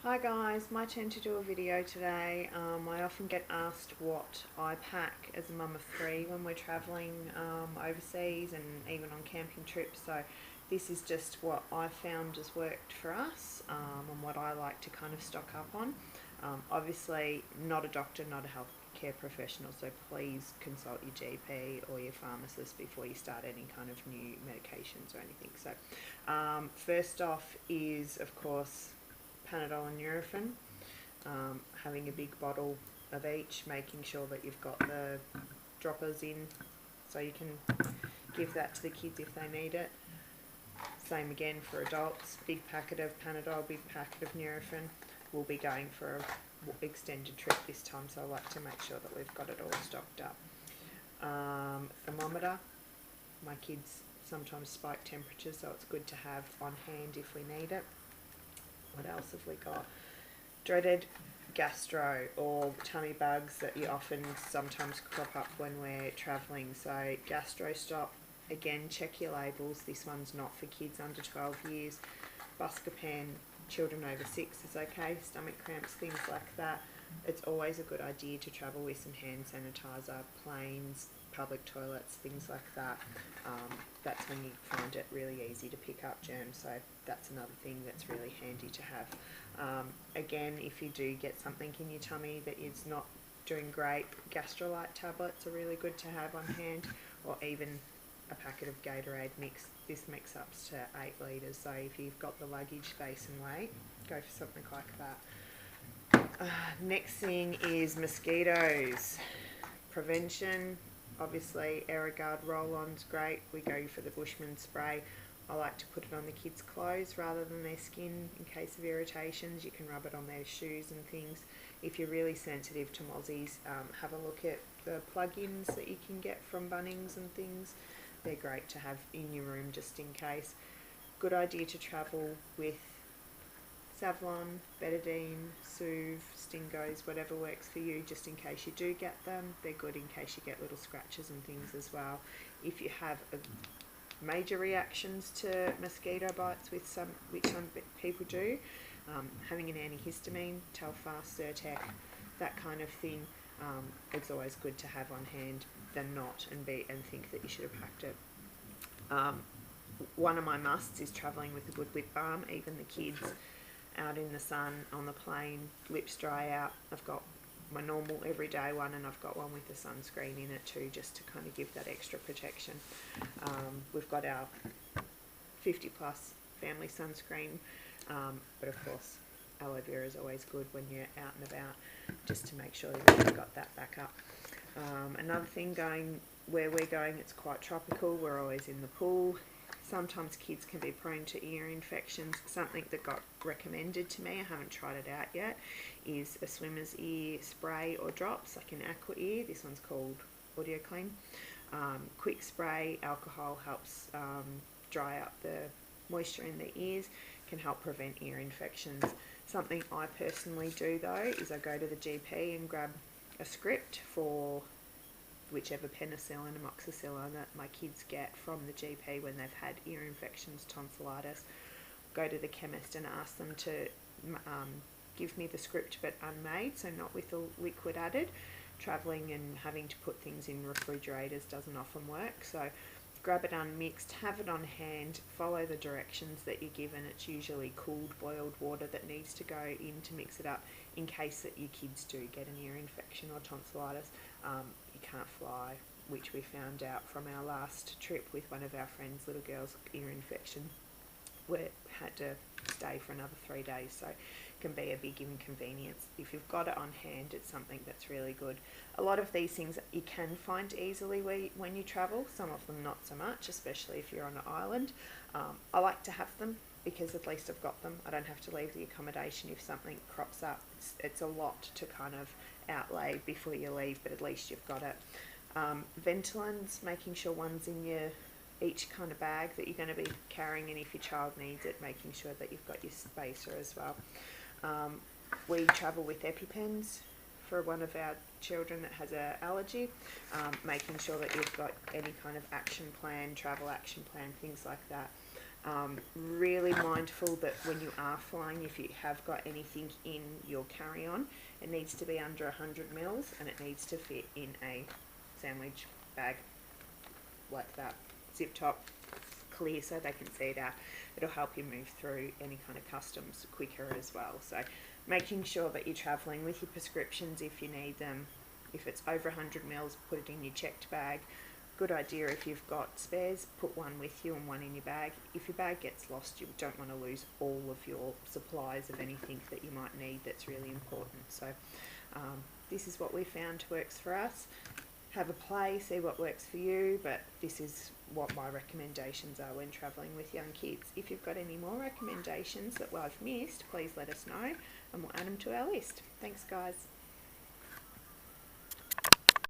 Hi guys, my turn to do a video today. I often get asked what I pack as a mum of three when we're travelling overseas and even on camping trips. So this is just what I found has worked for us and what I like to kind of stock up on. Obviously not a doctor, not a healthcare professional, so please consult your GP or your pharmacist before you start any kind of new medications or anything. So first off is of course Panadol and Nurofen, having a big bottle of each, making sure that you've got the droppers in so you can give that to the kids if they need it. Same again for adults, big packet of Panadol, big packet of Nurofen. We'll be going for an extended trip this time, so I like to make sure that we've got it all stocked up. Thermometer, my kids sometimes spike temperatures, so it's good to have on hand if we need it. What else have we got? Dreaded gastro or tummy bugs that you often sometimes crop up when we're travelling. So gastro stop, again check your labels. This one's not for kids under 12 years. Buscopan, children over 6 is okay. Stomach cramps, things like that. It's always a good idea to travel with some hand sanitizer, planes, public toilets, things like that. That's when you find it really easy to pick up germs, so that's another thing that's really handy to have. Again, if you do get something in your tummy that is not doing great, Gastrolite tablets are really good to have on hand, or even a packet of Gatorade mix. This mix up to 8 litres, so if you've got the luggage space and weight, go for something like that. Next thing is mosquitoes. Prevention, obviously Aerogard roll-on's great. We go for the Bushman spray. I like to put it on the kids' clothes rather than their skin in case of irritations. You can rub it on their shoes and things. If you're really sensitive to mozzies, have a look at the plug-ins that you can get from Bunnings and things. They're great to have in your room just in case. Good idea to travel with Savlon, Betadine, Soothe, Stingos, whatever works for you, just in case you do get them. They're good in case you get little scratches and things as well. If you have major reactions to mosquito bites, which some people do, having an antihistamine, Telfast, Zyrtec, that kind of thing, it's always good to have on hand than not and think that you should have packed it. One of my musts is travelling with a good lip balm. Even the kids out in the sun on the plane, lips dry out. I've got my normal everyday one, and I've got one with the sunscreen in it too, just to kind of give that extra protection. We've got our 50 plus family sunscreen, but of course aloe vera is always good when you're out and about, just to make sure that you've got that back up. Another thing, going where we're going, it's quite tropical. We're always in the pool. Sometimes kids can be prone to ear infections. Something that got recommended to me, I haven't tried it out yet, is a swimmer's ear spray or drops, like an aqua ear. This one's called Audio Clean. Quick spray, alcohol helps dry up the moisture in the ears, can help prevent ear infections. Something I personally do though is I go to the GP and grab a script for whichever penicillin, amoxicillin that my kids get from the GP when they've had ear infections, tonsillitis. Go to the chemist and ask them to give me the script but unmade, so not with the liquid added. Travelling and having to put things in refrigerators doesn't often work, so grab it unmixed, have it on hand, follow the directions that you're given. It's usually cooled boiled water that needs to go in to mix it up in case that your kids do get an ear infection or tonsillitis. You can't fly, which we found out from our last trip with one of our friends' little girl's ear infection. We had to stay for another 3 days, so it can be a big inconvenience. If you've got it on hand, it's something that's really good. A lot of these things you can find easily when you travel, some of them not so much, especially if you're on an island. I like to have them because at least I've got them. I don't have to leave the accommodation if something crops up. It's a lot to kind of outlay before you leave, but at least you've got it. Ventolins, making sure one's in each kind of bag that you're going to be carrying, and if your child needs it, making sure that you've got your spacer as well. We travel with EpiPens for one of our children that has an allergy, making sure that you've got any kind of action plan, travel action plan, things like that. Really mindful that when you are flying, if you have got anything in your carry-on, it needs to be under 100 mils and it needs to fit in a sandwich bag like that, zip top, clear so they can see it out. It'll help you move through any kind of customs quicker as well. So making sure that you're travelling with your prescriptions if you need them. If it's over 100 mils, put it in your checked bag. Good idea if you've got spares, put one with you and one in your bag. If your bag gets lost, you don't want to lose all of your supplies of anything that you might need that's really important. So this is what we found works for us. Have a play, see what works for you, but this is what my recommendations are when travelling with young kids. If you've got any more recommendations that I've missed, please let us know and we'll add them to our list. Thanks guys.